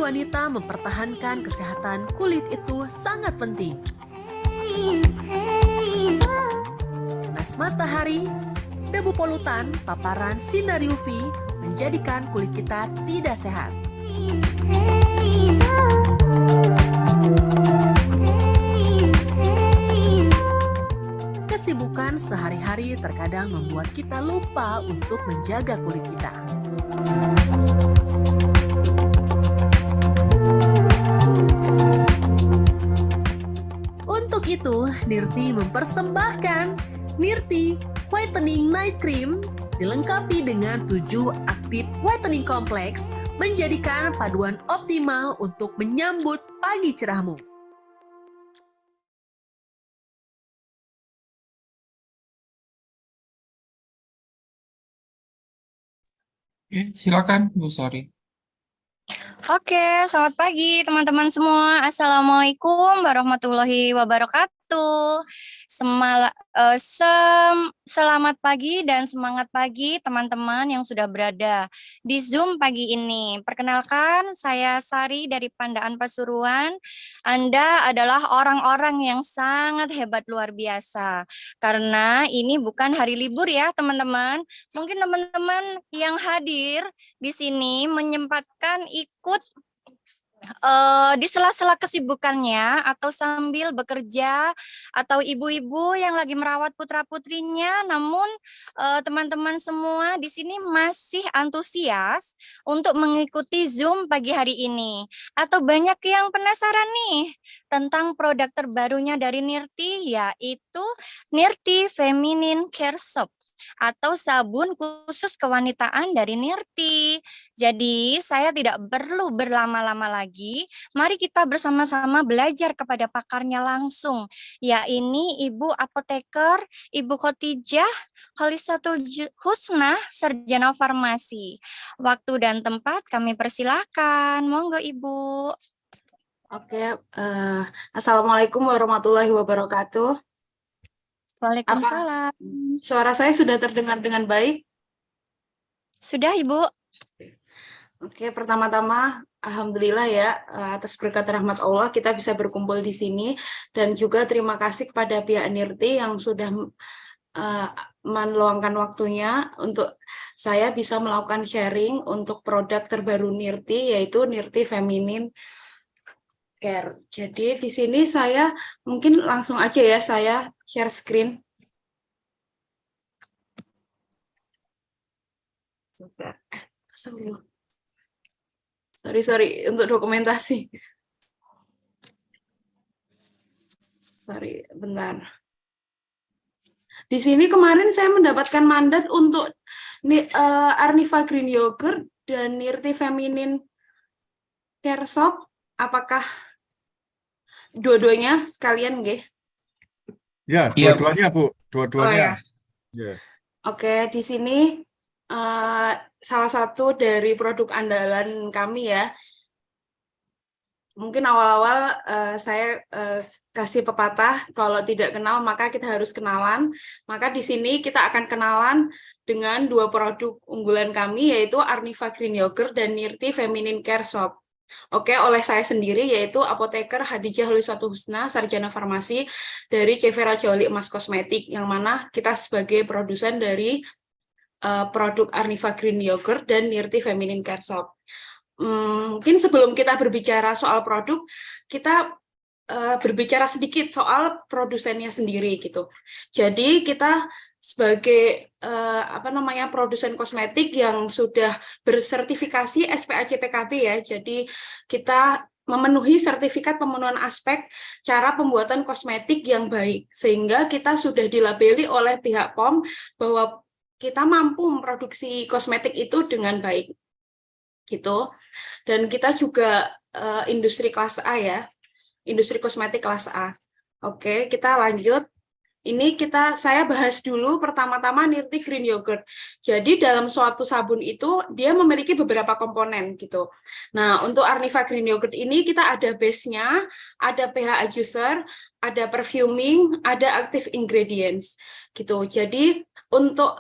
wanita mempertahankan kesehatan kulit itu sangat penting. Panas matahari, debu polutan, paparan sinar UV menjadikan kulit kita tidak sehat. Kesibukan sehari-hari terkadang membuat kita lupa untuk menjaga kulit kita. Untuk itu, Nirti mempersembahkan Nirti Whitening Night Cream dilengkapi dengan 7 aktif whitening kompleks menjadikan paduan optimal untuk menyambut pagi cerahmu. Oke, silakan Bu Sari. Oke, selamat pagi teman-teman semua. Assalamualaikum warahmatullahi wabarakatuh. Selamat pagi dan semangat pagi teman-teman yang sudah berada di Zoom pagi ini. Perkenalkan, saya Sari dari Pandaan Pasuruan. Anda adalah orang-orang yang sangat hebat luar biasa. Karena ini bukan hari libur ya teman-teman. Mungkin teman-teman yang hadir di sini menyempatkan ikut di sela-sela kesibukannya atau sambil bekerja atau ibu-ibu yang lagi merawat putra-putrinya, namun teman-teman semua di sini masih antusias untuk mengikuti Zoom pagi hari ini. Atau banyak yang penasaran nih tentang produk terbarunya dari Nirti, yaitu Nirti Feminine Care Soap atau sabun khusus kewanitaan dari Nirti. Jadi saya tidak perlu berlama-lama lagi, mari kita bersama-sama belajar kepada pakarnya langsung, yaitu Ibu Apoteker, Ibu Khotijah Kholisatul Husna, Sarjana Farmasi. Waktu dan tempat kami persilahkan, monggo Ibu. Oke, Assalamualaikum warahmatullahi wabarakatuh. Waalaikumsalam. Suara saya sudah terdengar dengan baik? Sudah Ibu. Oke, pertama-tama alhamdulillah ya, atas berkat rahmat Allah kita bisa berkumpul di sini, dan juga terima kasih kepada pihak Nirti yang sudah meluangkan waktunya untuk saya bisa melakukan sharing untuk produk terbaru Nirti, yaitu Nirti Feminine Care. Jadi di sini saya mungkin langsung aja ya, saya share screen. Sorry untuk dokumentasi. Sorry, bentar. Di sini kemarin saya mendapatkan mandat untuk Arniva Green Yogurt dan Nirti Feminine Care Soap. Apakah dua-duanya sekalian, nggih? Ya, dua-duanya, Bu. Dua-duanya. Oh, ya. Oke, di sini salah satu dari produk andalan kami ya. Mungkin awal-awal saya kasih pepatah, kalau tidak kenal maka kita harus kenalan. Maka di sini kita akan kenalan dengan dua produk unggulan kami, yaitu Arniva Green Yogurt dan Nirti Feminine Care Soap. Oke, oleh saya sendiri, yaitu Apoteker Khadijah Kholisatul Husna, Sarjana Farmasi dari CV Raja Wali Emas Kosmetik, yang mana kita sebagai produsen dari produk Arniva Green Yogurt dan Nirti Feminine Care Soap. Mungkin sebelum kita berbicara soal produk, kita berbicara sedikit soal produsennya sendiri gitu. Jadi kita sebagai produsen kosmetik yang sudah bersertifikasi SPACPKB ya. Jadi kita memenuhi sertifikat pemenuhan aspek cara pembuatan kosmetik yang baik, sehingga kita sudah dilabeli oleh pihak POM bahwa kita mampu memproduksi kosmetik itu dengan baik gitu. Dan kita juga industri kelas A ya, industri kosmetik kelas A. Oke, kita lanjut. Ini saya bahas dulu pertama-tama Nirti Green Yogurt. Jadi dalam suatu sabun itu dia memiliki beberapa komponen gitu. Nah, untuk Arniva Green Yogurt ini kita ada base-nya, ada pH adjuster, ada perfuming, ada active ingredients gitu. Jadi untuk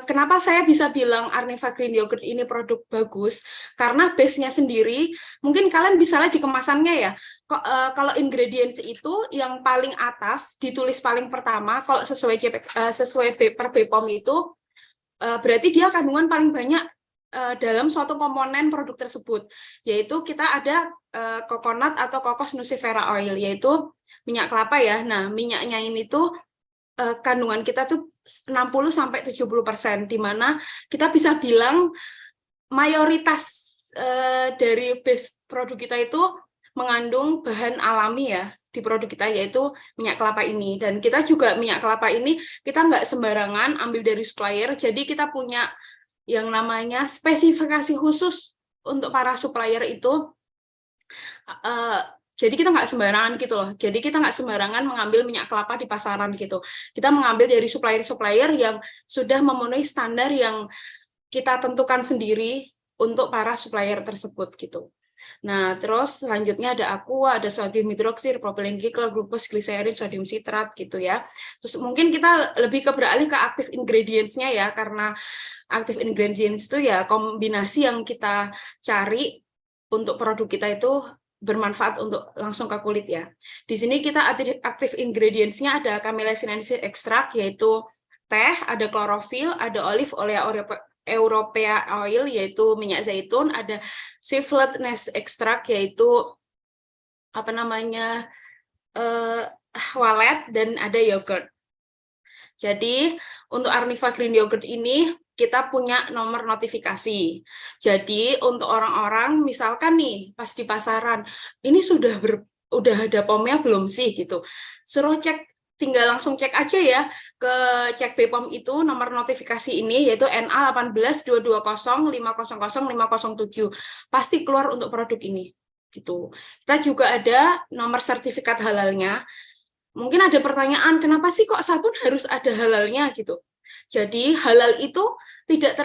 kenapa saya bisa bilang Arniva Green Yogurt ini produk bagus, karena base-nya sendiri, mungkin kalian bisa lihat di kemasannya ya, kalau ingredients itu yang paling atas ditulis paling pertama, kalau sesuai per BPOM itu berarti dia kandungan paling banyak dalam suatu komponen produk tersebut, yaitu kita ada coconut atau Cocos nucifera oil, yaitu minyak kelapa ya. Nah, minyaknya ini tuh kandungan kita tuh 60-70%, di mana kita bisa bilang mayoritas dari base produk kita itu mengandung bahan alami ya di produk kita, yaitu minyak kelapa ini. Dan kita juga minyak kelapa ini kita nggak sembarangan ambil dari supplier, jadi kita punya yang namanya spesifikasi khusus untuk para supplier itu. Jadi kita nggak sembarangan gitu loh. Jadi kita nggak sembarangan mengambil minyak kelapa di pasaran gitu. Kita mengambil dari supplier-supplier yang sudah memenuhi standar yang kita tentukan sendiri untuk para supplier tersebut gitu. Nah, terus selanjutnya ada aqua, ada sodium hidroksida, propylene glycol, glukos, gliserin, sodium sitrat gitu ya. Terus mungkin kita lebih beralih ke active ingredients-nya ya, karena active ingredients itu ya kombinasi yang kita cari untuk produk kita itu bermanfaat untuk langsung ke kulit ya. Di sini kita active ingredients-nya ada camellia sinensis extract, yaitu teh, ada klorofil, ada olive oil Europea oil, yaitu minyak zaitun, ada Seafood Nest extract, yaitu apa namanya walet, dan ada yogurt. Jadi untuk Arniva Green Yogurt ini kita punya nomor notifikasi. Jadi untuk orang-orang misalkan nih pas di pasaran, ini sudah ada POM-nya belum sih gitu. Suruh cek, tinggal langsung cek aja ya ke cek BPOM itu nomor notifikasi ini, yaitu NA18220500507. Pasti keluar untuk produk ini gitu. Kita juga ada nomor sertifikat halalnya. Mungkin ada pertanyaan, kenapa sih kok sabun harus ada halalnya gitu? Jadi halal itu tidak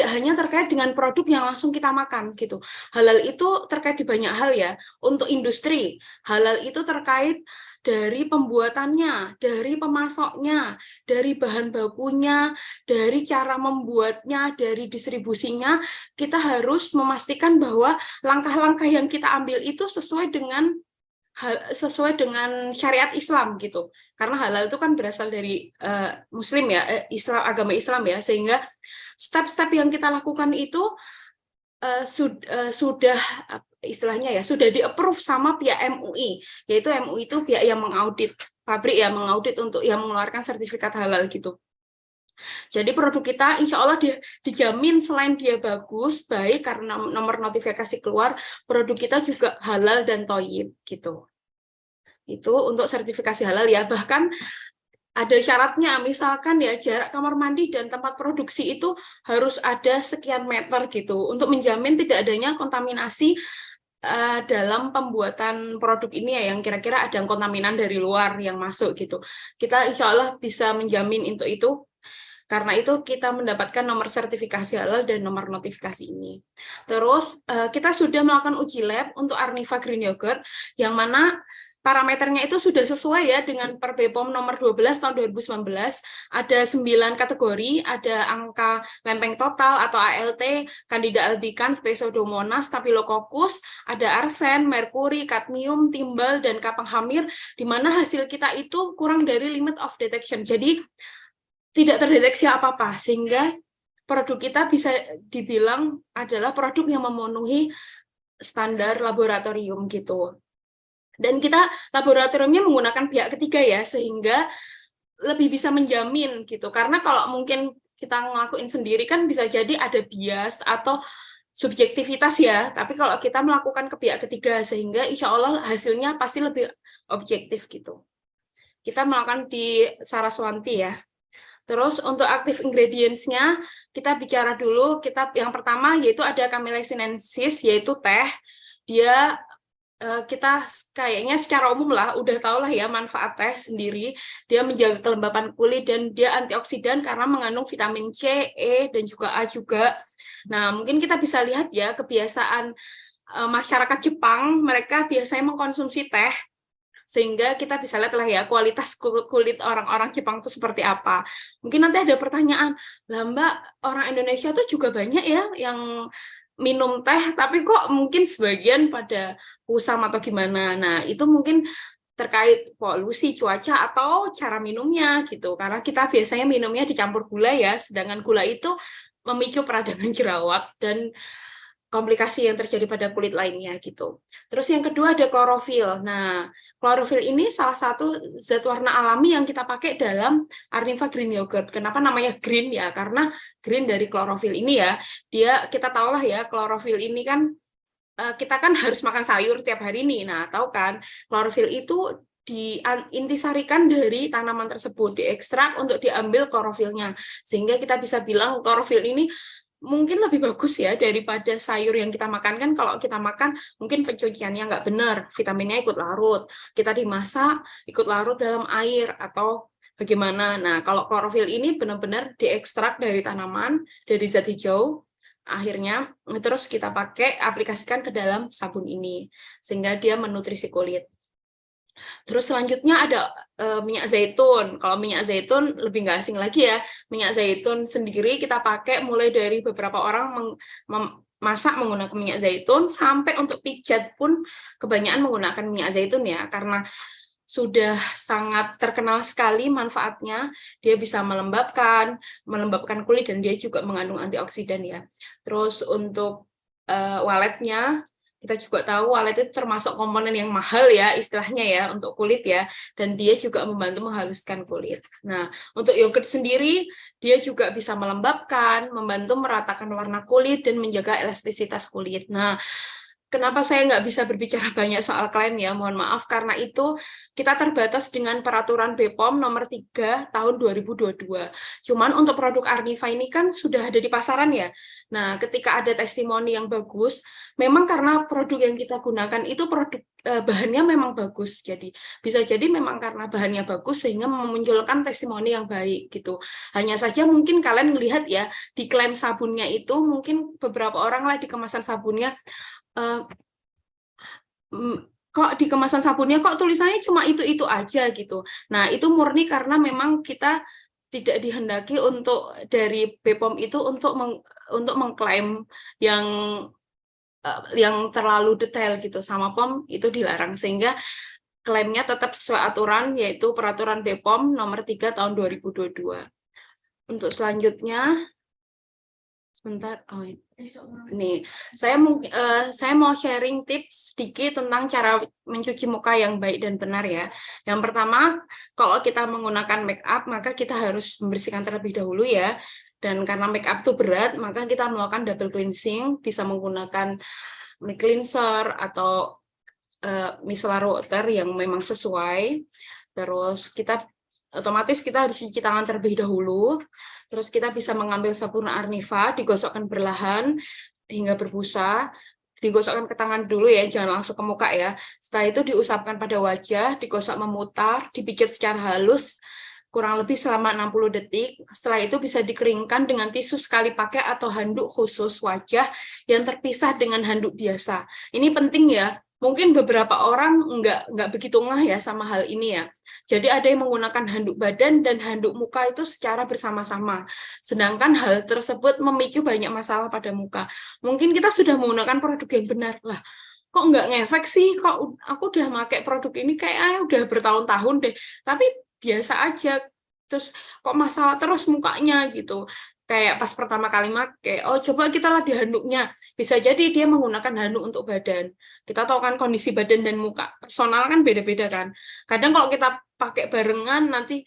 hanya terkait dengan produk yang langsung kita makan gitu. Halal itu terkait di banyak hal ya. Untuk industri, halal itu terkait dari pembuatannya, dari pemasoknya, dari bahan bakunya, dari cara membuatnya, dari distribusinya. Kita harus memastikan bahwa langkah-langkah yang kita ambil itu sesuai dengan syariat Islam gitu, karena halal itu kan berasal dari Muslim ya, agama Islam ya, sehingga step-step yang kita lakukan itu sudah istilahnya ya sudah di-approve sama pihak MUI, yaitu MUI itu pihak yang mengaudit pabrik ya, mengaudit untuk yang mengeluarkan sertifikat halal gitu. Jadi produk kita insya Allah dijamin selain dia bagus, baik karena nomor notifikasi keluar, produk kita juga halal dan thayyib gitu. Itu untuk sertifikasi halal ya. Bahkan ada syaratnya, misalkan ya jarak kamar mandi dan tempat produksi itu harus ada sekian meter gitu, untuk menjamin tidak adanya kontaminasi dalam pembuatan produk ini ya, yang kira-kira ada kontaminan dari luar yang masuk gitu. Kita insya Allah bisa menjamin untuk itu. Karena itu kita mendapatkan nomor sertifikasi halal dan nomor notifikasi ini. Terus kita sudah melakukan uji lab untuk Arniva Green Yogurt, yang mana parameternya itu sudah sesuai ya dengan per BPOM nomor 12 tahun 2019. Ada 9 kategori, ada angka lempeng total atau ALT, Candida albicans, Pseudomonas, Staphylococcus, ada arsen, merkuri, kadmium, timbal, dan kapang hamir, di mana hasil kita itu kurang dari limit of detection. Jadi tidak terdeteksi apa-apa, sehingga produk kita bisa dibilang adalah produk yang memenuhi standar laboratorium gitu. Dan kita laboratoriumnya menggunakan pihak ketiga ya, sehingga lebih bisa menjamin gitu. Karena kalau mungkin kita ngelakuin sendiri kan bisa jadi ada bias atau subjektivitas ya, tapi kalau kita melakukan ke pihak ketiga, sehingga insya Allah hasilnya pasti lebih objektif gitu. Kita melakukan di Saraswanti ya. Terus untuk active ingredients-nya, kita bicara dulu, yang pertama yaitu ada Camellia sinensis, yaitu teh. Dia kita kayaknya secara umum lah, udah tau lah ya manfaat teh sendiri. Dia menjaga kelembapan kulit dan dia antioksidan karena mengandung vitamin C, E, dan juga A juga. Nah, mungkin kita bisa lihat ya kebiasaan masyarakat Jepang, mereka biasanya mengkonsumsi teh sehingga kita bisa lihat lah ya kualitas kulit orang-orang Jepang itu seperti apa. Mungkin nanti ada pertanyaan, lah Mbak, orang Indonesia tuh juga banyak ya yang minum teh, tapi kok mungkin sebagian pada kusam atau gimana. Nah, itu mungkin terkait polusi cuaca atau cara minumnya gitu. Karena kita biasanya minumnya dicampur gula ya, sedangkan gula itu memicu peradangan jerawat dan komplikasi yang terjadi pada kulit lainnya gitu. Terus yang kedua ada klorofil. Nah, klorofil ini salah satu zat warna alami yang kita pakai dalam Arniva Green Yogurt. Kenapa namanya green ya? Karena green dari klorofil ini ya. Kita tahu lah ya, klorofil ini kan kita kan harus makan sayur tiap hari nih. Nah, tahu kan, klorofil itu diintisarikan dari tanaman tersebut, diekstrak untuk diambil klorofilnya. Sehingga kita bisa bilang klorofil ini mungkin lebih bagus ya daripada sayur yang kita makan. Kan kalau kita makan mungkin pencuciannya nggak benar, vitaminnya ikut larut. Kita dimasak, ikut larut dalam air atau bagaimana. Nah, kalau klorofil ini benar-benar diekstrak dari tanaman, dari zat hijau, akhirnya terus kita pakai aplikasikan ke dalam sabun ini sehingga dia menutrisi kulit. Terus selanjutnya ada minyak zaitun. Kalau minyak zaitun lebih nggak asing lagi ya. Minyak zaitun sendiri kita pakai mulai dari beberapa orang masak menggunakan minyak zaitun sampai untuk pijat pun kebanyakan menggunakan minyak zaitun ya, karena sudah sangat terkenal sekali manfaatnya. Dia bisa melembabkan kulit dan dia juga mengandung antioksidan ya. Terus untuk waletnya, kita juga tahu walet itu termasuk komponen yang mahal ya istilahnya ya untuk kulit ya, dan dia juga membantu menghaluskan kulit. Nah, untuk yogurt sendiri dia juga bisa melembabkan, membantu meratakan warna kulit dan menjaga elastisitas kulit. Nah, kenapa saya nggak bisa berbicara banyak soal klaim ya, mohon maaf, karena itu kita terbatas dengan peraturan BPOM nomor 3 tahun 2022. Cuman untuk produk Arniva ini kan sudah ada di pasaran ya. Nah, ketika ada testimoni yang bagus, memang karena produk yang kita gunakan itu produk bahannya memang bagus. Jadi bisa jadi memang karena bahannya bagus sehingga memunculkan testimoni yang baik gitu. Hanya saja mungkin kalian melihat ya di klaim sabunnya itu mungkin beberapa orang lah di kemasan sabunnya kok di kemasan sabunnya kok tulisannya cuma itu aja gitu. Nah, itu murni karena memang kita tidak dihendaki untuk dari BPOM itu untuk mengklaim yang terlalu detail gitu, sama POM itu dilarang, sehingga klaimnya tetap sesuai aturan yaitu peraturan BPOM nomor 3 tahun 2022. Untuk selanjutnya sebentar, nih saya mau sharing tips sedikit tentang cara mencuci muka yang baik dan benar ya. Yang pertama, kalau kita menggunakan make up maka kita harus membersihkan terlebih dahulu ya. Dan karena make up itu berat, maka kita melakukan double cleansing, bisa menggunakan cleanser atau micellar water yang memang sesuai. Terus otomatis kita harus cuci tangan terlebih dahulu. Terus kita bisa mengambil sabun Arniva, digosokkan perlahan hingga berbusa. Digosokkan ke tangan dulu ya, jangan langsung ke muka ya. Setelah itu diusapkan pada wajah, digosok memutar, dipijat secara halus, kurang lebih selama 60 detik. Setelah itu bisa dikeringkan dengan tisu sekali pakai atau handuk khusus wajah yang terpisah dengan handuk biasa. Ini penting ya. Mungkin beberapa orang nggak begitu ngeh ya sama hal ini ya. Jadi ada yang menggunakan handuk badan dan handuk muka itu secara bersama-sama. Sedangkan hal tersebut memicu banyak masalah pada muka. Mungkin kita sudah menggunakan produk yang benar. Lah, kok nggak ngefek sih? Kok aku udah pakai produk ini kayaknya udah bertahun-tahun deh. Tapi biasa aja. Terus kok masalah terus mukanya gitu. Kayak pas pertama kali pakai, coba kita lihat di handuknya. Bisa jadi dia menggunakan handuk untuk badan. Kita tahu kan kondisi badan dan muka personal kan beda-beda kan. Kadang kalau kita pakai barengan nanti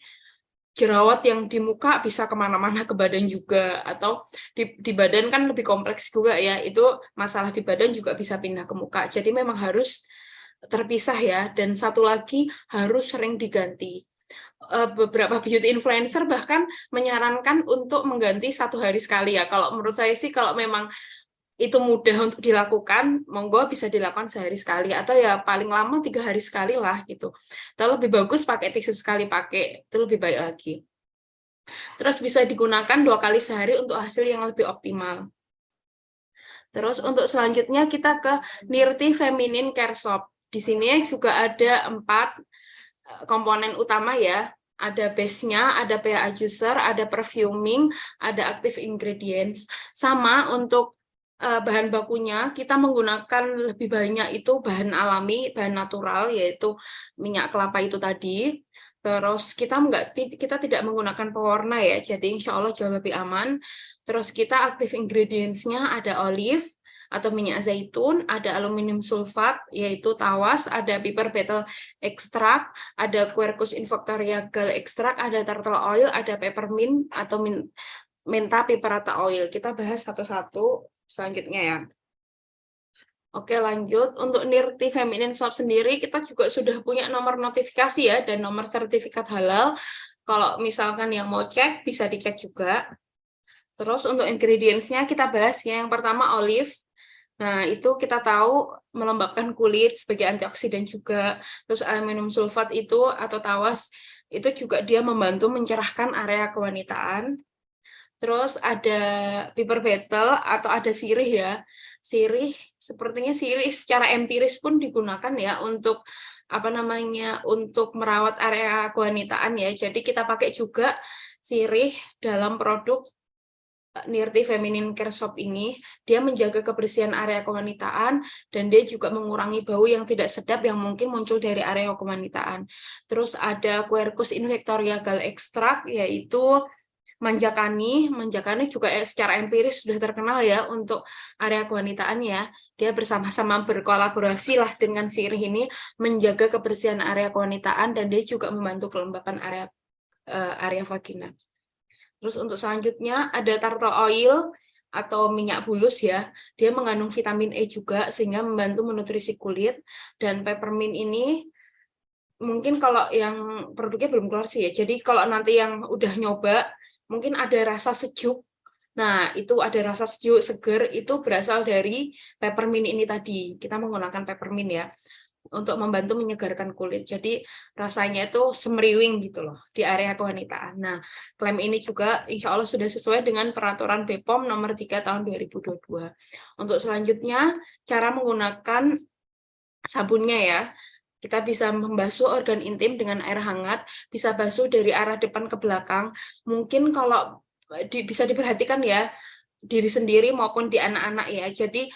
jerawat yang di muka bisa kemana-mana ke badan juga. Atau di badan kan lebih kompleks juga ya. Itu masalah di badan juga bisa pindah ke muka. Jadi memang harus terpisah ya. Dan satu lagi harus sering diganti. Beberapa beauty influencer bahkan menyarankan untuk mengganti 1 hari sekali ya. Kalau menurut saya sih kalau memang itu mudah untuk dilakukan, monggo bisa dilakukan sehari sekali atau ya paling lama 3 hari sekali lah gitu. Atau lebih bagus pakai tisu sekali pakai, itu lebih baik lagi. Terus bisa digunakan 2 kali sehari untuk hasil yang lebih optimal. Terus untuk selanjutnya kita ke Nirti Feminine Care Soap. di sini juga ada 4 komponen utama ya. Ada base-nya, ada pH adjuster, ada perfuming, ada active ingredients. Sama untuk bahan bakunya, kita menggunakan lebih banyak itu bahan alami, bahan natural, yaitu minyak kelapa itu tadi. Terus kita tidak menggunakan pewarna ya, jadi insya Allah jauh lebih aman. Terus kita active ingredients-nya ada olive atau minyak zaitun, ada aluminium sulfat yaitu tawas, ada piper betel extract, ada Quercus invictoria gall extract, ada turtle oil, ada peppermint atau menta piperata oil. Kita bahas satu-satu selanjutnya ya. Oke, lanjut. Untuk Nirti Feminine Soap sendiri, kita juga sudah punya nomor notifikasi ya, dan nomor sertifikat halal. Kalau misalkan yang mau cek, bisa dicek juga. Terus untuk ingredients-nya kita bahas ya. Yang pertama olive. Nah, itu kita tahu melembabkan kulit sebagai antioksidan juga. Terus aluminium sulfat itu atau tawas, itu juga dia membantu mencerahkan area kewanitaan. Terus ada piper betel atau ada sirih ya. Sirih, sepertinya sirih secara empiris pun digunakan ya untuk untuk merawat area kewanitaan ya. Jadi kita pakai juga sirih dalam produk Nirti Feminine Care Soap ini. Dia menjaga kebersihan area kewanitaan dan dia juga mengurangi bau yang tidak sedap yang mungkin muncul dari area kewanitaan. Terus ada Quercus invictoria gall extract, yaitu manjakani juga secara empiris sudah terkenal ya untuk area kewanitaan ya. Dia bersama-sama berkolaborasi lah dengan sirih ini menjaga kebersihan area kewanitaan dan dia juga membantu kelembapan area vagina. Terus untuk selanjutnya ada turtle oil atau minyak bulus ya. Dia mengandung vitamin E juga sehingga membantu menutrisi kulit. Dan peppermint ini mungkin kalau yang produknya belum keluar sih ya. Jadi kalau nanti yang udah nyoba mungkin ada rasa sejuk. Nah, itu ada rasa sejuk, seger, itu berasal dari peppermint ini tadi. Kita menggunakan peppermint ya, untuk membantu menyegarkan kulit. Jadi rasanya itu semriwing gitu loh, di area kewanitaan. Nah, klaim ini juga insya Allah sudah sesuai dengan peraturan BPOM nomor 3 tahun 2022. Untuk selanjutnya, cara menggunakan sabunnya ya. Kita bisa membasuh organ intim dengan air hangat, bisa basuh dari arah depan ke belakang. Mungkin kalau bisa diperhatikan ya, diri sendiri maupun di anak-anak ya. Jadi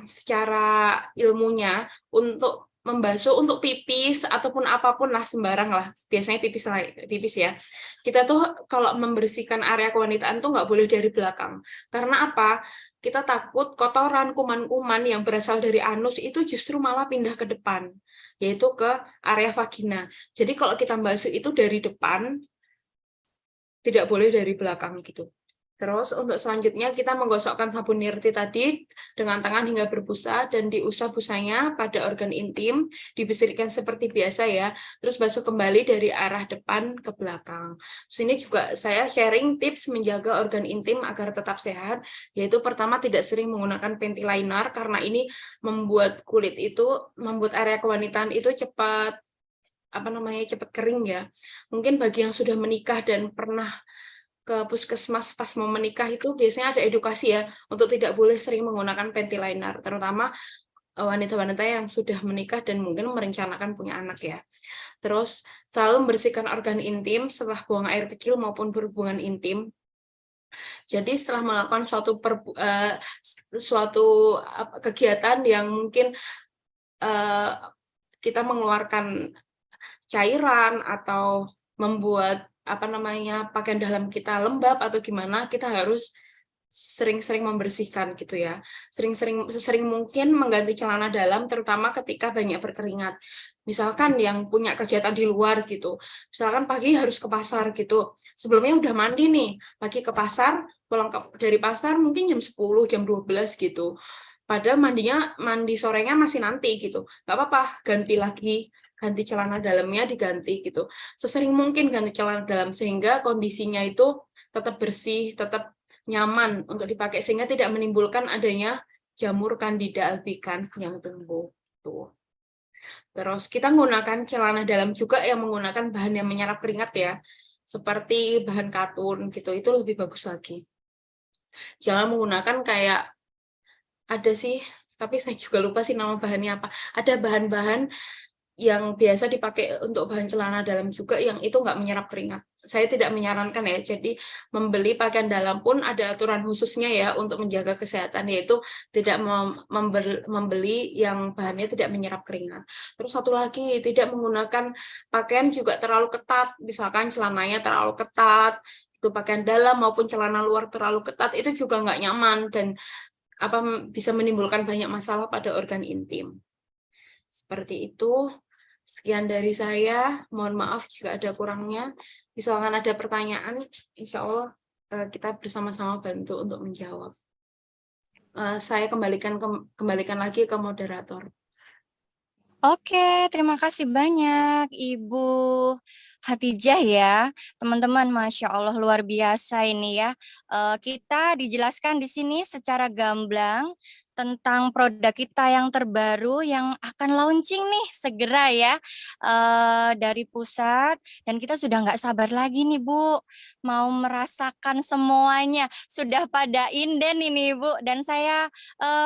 secara ilmunya untuk membasuh untuk pipis ataupun apapun lah sembarang lah, biasanya pipis ya. Kita tuh kalau membersihkan area kewanitaan tuh nggak boleh dari belakang. Karena apa? Kita takut kotoran, kuman-kuman yang berasal dari anus itu justru malah pindah ke depan, yaitu ke area vagina. Jadi kalau kita basuh itu dari depan, tidak boleh dari belakang gitu. Terus untuk selanjutnya kita menggosokkan sabun Nirti tadi dengan tangan hingga berbusa dan diusap busanya pada organ intim, dibersihkan seperti biasa ya. Terus basuh kembali dari arah depan ke belakang. Sini juga saya sharing tips menjaga organ intim agar tetap sehat, yaitu pertama tidak sering menggunakan panty liner karena ini membuat membuat area kewanitaan itu cepat kering ya. Mungkin bagi yang sudah menikah dan pernah ke puskesmas pas mau menikah itu biasanya ada edukasi ya untuk tidak boleh sering menggunakan panty liner, terutama wanita-wanita yang sudah menikah dan mungkin merencanakan punya anak ya. Terus selalu membersihkan organ intim setelah buang air kecil maupun berhubungan intim. Jadi setelah melakukan suatu kegiatan yang mungkin kita mengeluarkan cairan atau membuat pakaian dalam kita lembab atau gimana, kita harus sering-sering membersihkan gitu ya. Sesering mungkin mengganti celana dalam, terutama ketika banyak berkeringat. Misalkan yang punya kegiatan di luar gitu, misalkan pagi harus ke pasar gitu, sebelumnya udah mandi nih, pagi ke pasar, pulang dari pasar mungkin jam 10, jam 12 gitu. Padahal mandi sorenya masih nanti gitu, nggak apa-apa, ganti celana dalamnya diganti gitu. Sesering mungkin ganti celana dalam sehingga kondisinya itu tetap bersih, tetap nyaman untuk dipakai sehingga tidak menimbulkan adanya jamur Candida albicans yang tumbuh tuh. Terus kita menggunakan celana dalam juga yang menggunakan bahan yang menyerap keringat ya. Seperti bahan katun gitu, itu lebih bagus lagi. Jangan menggunakan kayak ada sih tapi saya juga lupa sih nama bahannya apa. Ada bahan-bahan yang biasa dipakai untuk bahan celana dalam juga yang itu nggak menyerap keringat. Saya tidak menyarankan ya, jadi membeli pakaian dalam pun ada aturan khususnya ya untuk menjaga kesehatan, yaitu tidak membeli yang bahannya tidak menyerap keringat. Terus satu lagi, tidak menggunakan pakaian juga terlalu ketat, misalkan celananya terlalu ketat, itu pakaian dalam maupun celana luar terlalu ketat, itu juga nggak nyaman dan bisa menimbulkan banyak masalah pada organ intim. Seperti itu. Sekian dari saya, mohon maaf jika ada kurangnya. Misalkan ada pertanyaan, insya Allah kita bersama-sama bantu untuk menjawab. Saya kembalikan lagi ke moderator. Oke, terima kasih banyak Ibu Hatijah ya. Teman-teman, Masya Allah luar biasa ini ya. Kita dijelaskan di sini secara gamblang tentang produk kita yang terbaru yang akan launching nih segera ya dari pusat, dan kita sudah nggak sabar lagi nih Bu mau merasakan semuanya. Sudah pada inden ini Bu, dan saya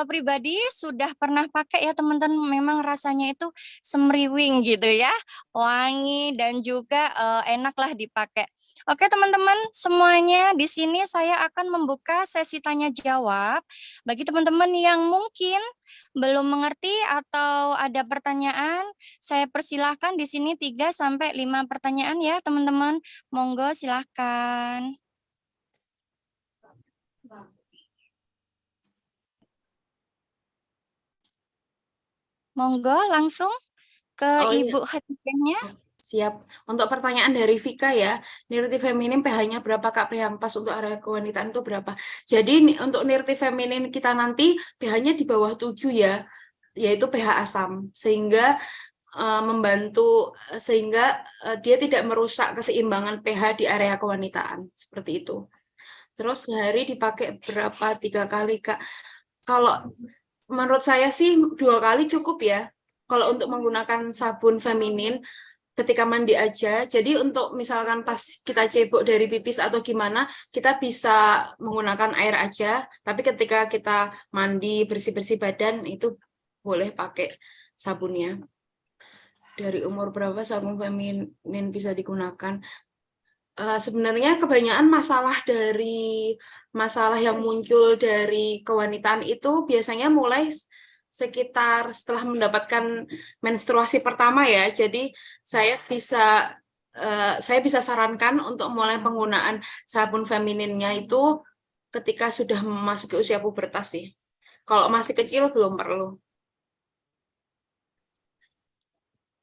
pribadi sudah pernah pakai ya teman-teman, memang rasanya itu semriwing gitu ya, wangi dan juga enak lah dipakai. Oke teman-teman semuanya, di sini saya akan membuka sesi tanya jawab bagi teman-teman yang mungkin belum mengerti atau ada pertanyaan. Saya persilahkan di sini 3-5 pertanyaan ya teman-teman. Monggo silahkan. Monggo langsung ke Ibu Hatijahnya. Siap. Untuk pertanyaan dari Vika ya, nirti feminin pH-nya berapa Kak? pH yang pas untuk area kewanitaan itu berapa? Jadi untuk nirti feminin kita nanti pH-nya di bawah 7 ya, yaitu pH asam, sehingga membantu sehingga dia tidak merusak keseimbangan pH di area kewanitaan, seperti itu. Terus sehari dipakai berapa? 3 kali Kak? Kalau menurut saya sih 2 kali cukup ya. Kalau untuk menggunakan sabun feminin ketika mandi aja, jadi untuk misalkan pas kita cebok dari pipis atau gimana, kita bisa menggunakan air aja, tapi ketika kita mandi, bersih-bersih badan, itu boleh pakai sabunnya. Dari umur berapa sabun feminin bisa digunakan? Sebenarnya kebanyakan masalah yang muncul dari kewanitaan itu biasanya mulai sekitar setelah mendapatkan menstruasi pertama ya. Jadi saya bisa sarankan untuk mulai penggunaan sabun femininnya itu ketika sudah memasuki usia pubertas sih. Kalau masih kecil belum perlu.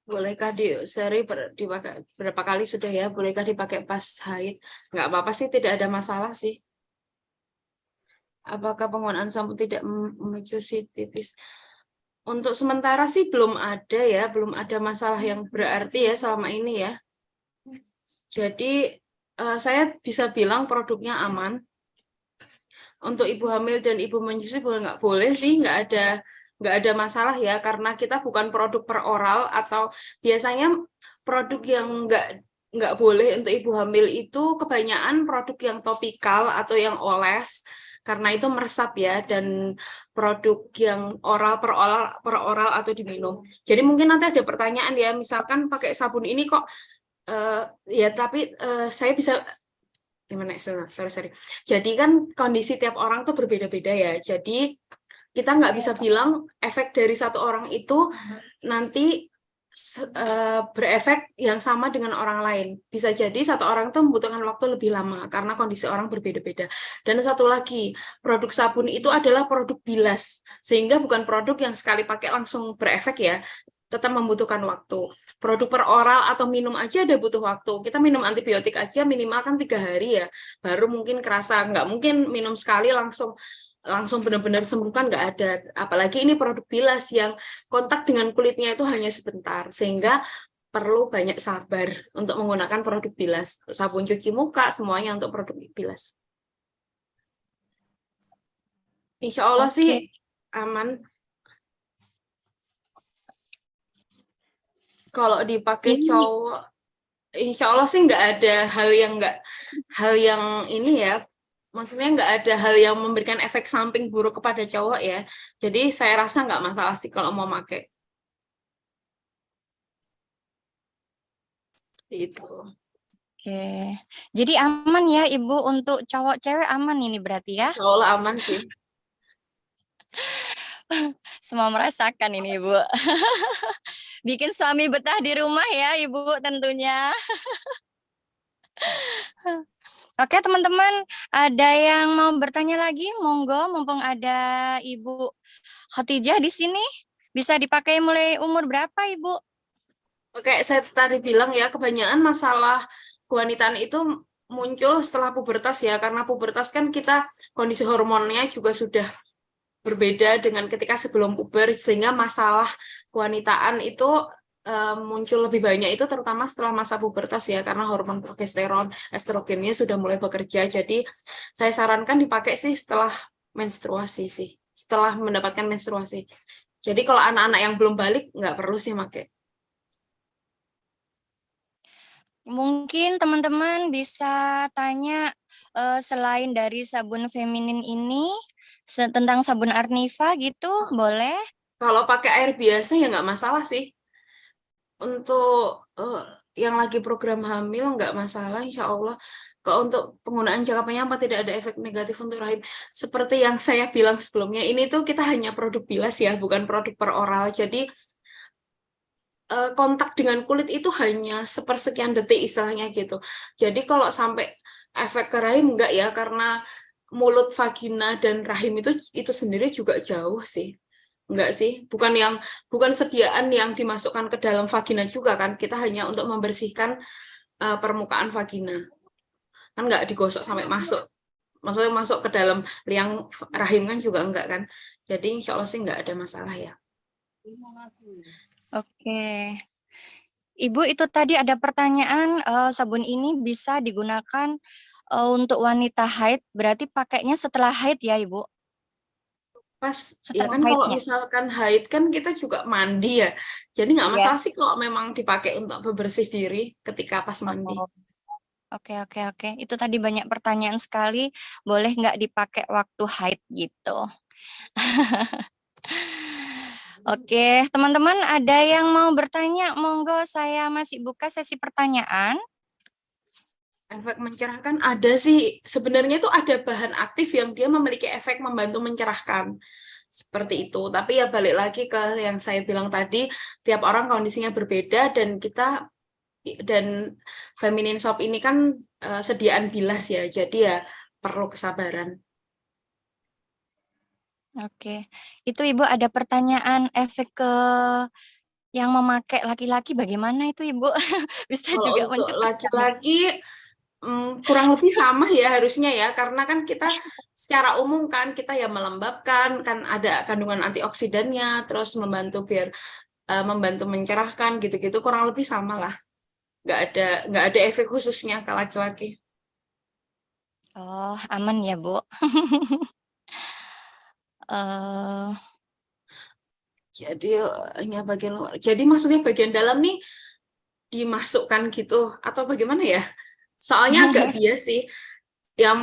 Bolehkah sehari dipakai berapa kali sudah ya? Bolehkah dipakai pas haid? Nggak apa-apa sih, tidak ada masalah sih. Apakah penggunaan sampo tidak memicu sistitis? Untuk sementara sih belum ada ya, belum ada masalah yang berarti ya selama ini ya. Jadi saya bisa bilang produknya aman. Untuk ibu hamil dan ibu menyusui nggak boleh sih, nggak ada masalah ya, karena kita bukan produk per oral, atau biasanya produk yang nggak boleh untuk ibu hamil itu kebanyakan produk yang topikal atau yang oles, karena itu meresap ya, dan produk yang per oral atau diminum. Jadi mungkin nanti ada pertanyaan ya, misalkan pakai sabun ini kok ya, tapi saya bisa gimana? Sorry. Jadi kan kondisi tiap orang tuh berbeda-beda ya. Jadi kita nggak bisa bilang efek dari satu orang itu nanti berefek yang sama dengan orang lain. Bisa jadi satu orang itu membutuhkan waktu lebih lama karena kondisi orang berbeda-beda. Dan satu lagi, produk sabun itu adalah produk bilas, sehingga bukan produk yang sekali pakai langsung berefek ya, tetap membutuhkan waktu. Produk per oral atau minum aja ada butuh waktu. Kita minum antibiotik aja minimal kan 3 hari ya, baru mungkin kerasa. Nggak mungkin minum sekali langsung benar-benar sembuh, kan nggak ada. Apalagi ini produk bilas yang kontak dengan kulitnya itu hanya sebentar, sehingga perlu banyak sabar untuk menggunakan produk bilas. Sabun cuci muka, semuanya untuk produk bilas. Insya Allah sih aman. Kalau dipakai cowok, insya Allah sih nggak ada hal yang ini ya. maksudnya nggak ada hal yang memberikan efek samping buruk kepada cowok ya. Jadi saya rasa nggak masalah sih kalau mau pakai. Itu. Oke. Jadi aman ya Ibu untuk cowok cewek aman ini berarti ya? Insya Allah aman sih. Semua merasakan ini Ibu. Bikin suami betah di rumah ya Ibu tentunya. Oke teman-teman, ada yang mau bertanya lagi? Monggo, mumpung ada Ibu Khotijah di sini. Bisa dipakai mulai umur berapa Ibu? Oke, saya tadi bilang ya, kebanyakan masalah kewanitaan itu muncul setelah pubertas ya, karena pubertas kan kita kondisi hormonnya juga sudah berbeda dengan ketika sebelum puber, sehingga masalah kewanitaan itu muncul lebih banyak itu terutama setelah masa pubertas ya, karena hormon progesteron, estrogennya sudah mulai bekerja. Jadi saya sarankan dipakai sih setelah menstruasi sih, setelah mendapatkan menstruasi. Jadi kalau anak-anak yang belum balik nggak perlu sih pakai. Mungkin teman-teman bisa tanya selain dari sabun feminin ini tentang sabun Arniva gitu, boleh? Kalau pakai air biasa ya nggak masalah sih. Untuk yang lagi program hamil nggak masalah, insya Allah. Kalau untuk penggunaan jangka panjang apa tidak ada efek negatif untuk rahim. Seperti yang saya bilang sebelumnya, ini tuh kita hanya produk bilas ya, bukan produk per oral. Jadi kontak dengan kulit itu hanya sepersekian detik istilahnya gitu. Jadi kalau sampai efek ke rahim enggak ya, karena mulut, vagina, dan rahim itu sendiri juga jauh sih. Enggak sih, bukan sediaan yang dimasukkan ke dalam vagina juga kan. Kita hanya untuk membersihkan permukaan vagina. Kan enggak digosok sampai masuk. Maksudnya masuk ke dalam liang rahim kan juga enggak kan. Jadi insya Allah sih enggak ada masalah ya. Oke. Ibu, itu tadi ada pertanyaan, sabun ini bisa digunakan untuk wanita haid, berarti pakainya setelah haid ya Ibu? Pas ya Setelah kan kalau haidnya. misalkan haid kan kita juga mandi ya, jadi nggak Iya. masalah sih kalau memang dipakai untuk bebersih diri ketika pas mandi. Oke, itu tadi banyak pertanyaan sekali, boleh nggak dipakai waktu haid gitu. Oke, teman-teman ada yang mau bertanya, monggo saya masih buka sesi pertanyaan. Efek mencerahkan ada sih, sebenarnya itu ada bahan aktif yang dia memiliki efek membantu mencerahkan seperti itu. Tapi ya balik lagi ke yang saya bilang tadi, tiap orang kondisinya berbeda dan Feminine Soap ini kan sediaan bilas ya, jadi ya perlu kesabaran. Oke, itu Ibu ada pertanyaan efek ke yang memakai laki-laki bagaimana itu Ibu? Bisa Kalau juga untuk mencerahkan. laki-laki kurang lebih sama ya harusnya ya, karena kan kita secara umum kan kita ya melembabkan, kan ada kandungan antioksidannya, terus membantu membantu mencerahkan gitu-gitu, kurang lebih sama lah. Nggak ada efek khususnya ke laki-laki. Oh, aman ya Bu. Jadi hanya bagian luar. Jadi maksudnya bagian dalam nih dimasukkan gitu atau bagaimana ya? Soalnya agak bias sih. Ya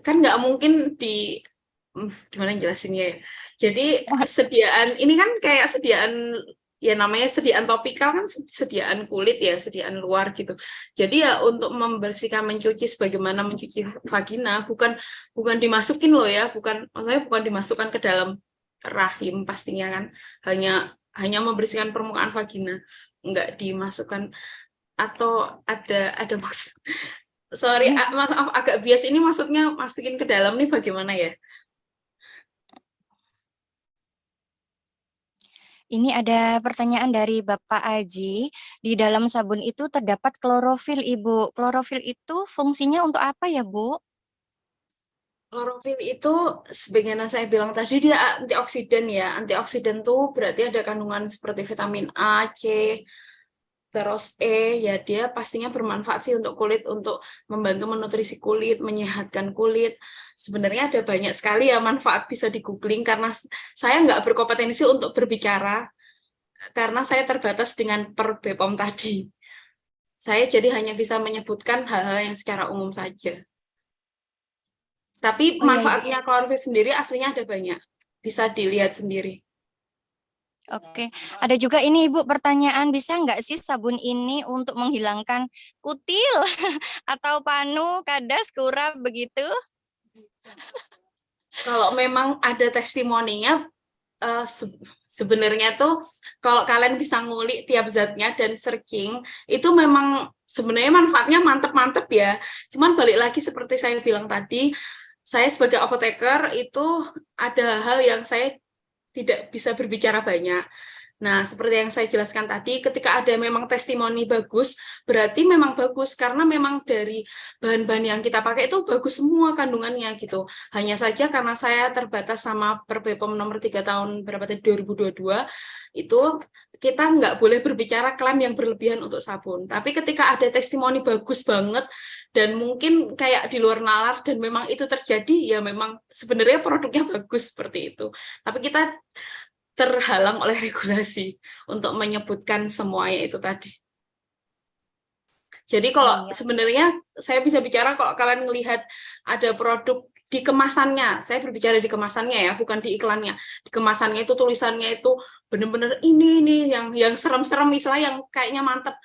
kan nggak mungkin gimana jelasinnya ya. Jadi sediaan ini kan kayak sediaan ya, namanya sediaan topikal kan sediaan kulit ya, sediaan luar gitu. Jadi ya untuk membersihkan, mencuci sebagaimana mencuci vagina, bukan dimasukin loh ya, maksudnya bukan dimasukkan ke dalam rahim pastinya kan. Hanya membersihkan permukaan vagina, enggak dimasukkan. Atau ada maksud, sorry, maaf agak bias, ini maksudnya masukin ke dalam nih bagaimana ya? Ini ada pertanyaan dari Bapak Aji, di dalam sabun itu terdapat klorofil Ibu. Klorofil itu fungsinya untuk apa ya Bu? Klorofil itu sebagaimana saya bilang tadi dia antioksidan ya. Antioksidan tuh berarti ada kandungan seperti vitamin A, C, terus E, ya dia pastinya bermanfaat sih untuk kulit, untuk membantu menutrisi kulit, menyehatkan kulit. Sebenarnya ada banyak sekali ya manfaat, bisa di googling, karena saya nggak berkompetensi untuk berbicara, karena saya terbatas dengan per BPOM tadi. Saya jadi hanya bisa menyebutkan hal-hal yang secara umum saja. Tapi Oh iya, Ibu. manfaatnya klorofil sendiri aslinya ada banyak. Bisa dilihat sendiri. Oke, ada juga ini Ibu pertanyaan, bisa nggak sih sabun ini untuk menghilangkan kutil atau panu, kadas, kurap begitu? Kalau memang ada testimoninya, sebenarnya tuh kalau kalian bisa ngulik tiap zatnya dan searching, itu memang sebenarnya manfaatnya mantep-mantep ya. Cuman balik lagi seperti saya bilang tadi, saya sebagai apoteker itu ada hal yang saya tidak bisa berbicara banyak. Nah, seperti yang saya jelaskan tadi, ketika ada memang testimoni bagus, berarti memang bagus, karena memang dari bahan-bahan yang kita pakai itu bagus semua kandungannya gitu. Hanya saja karena saya terbatas sama Perpepom nomor 3 tahun berapa tadi 2022, itu kita nggak boleh berbicara klaim yang berlebihan untuk sabun. Tapi ketika ada testimoni bagus banget, dan mungkin kayak di luar nalar, dan memang itu terjadi, ya memang sebenarnya produknya bagus seperti itu. Tapi kita terhalang oleh regulasi untuk menyebutkan semuanya itu tadi. Jadi kalau sebenarnya saya bisa bicara kalau kalian melihat ada produk di kemasannya, saya berbicara di kemasannya ya, bukan di iklannya. Di kemasannya itu tulisannya itu benar-benar ini yang serem-serem, misalnya yang kayaknya mantep.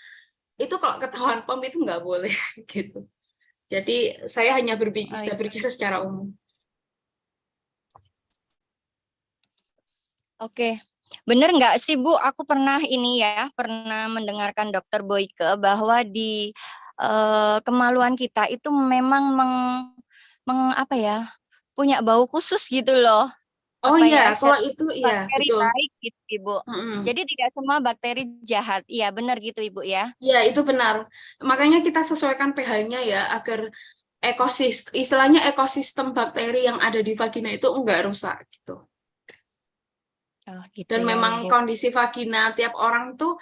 Itu kalau ketahuan POM itu nggak boleh gitu. Jadi saya hanya bisa berbicara secara umum. Oke, bener nggak sih Bu? Aku pernah pernah mendengarkan Dokter Boyke bahwa di kemaluan kita itu memang punya bau khusus gitu loh. Oh iya, kalau itu iya Bakteri betul. baik gitu Ibu. Jadi tidak semua bakteri jahat. Iya benar gitu Ibu ya. Iya itu benar. Makanya kita sesuaikan pH-nya ya agar istilahnya ekosistem bakteri yang ada di vagina itu enggak rusak gitu. Oh, gitu Dan ya, memang Ibu. kondisi vagina tiap orang tuh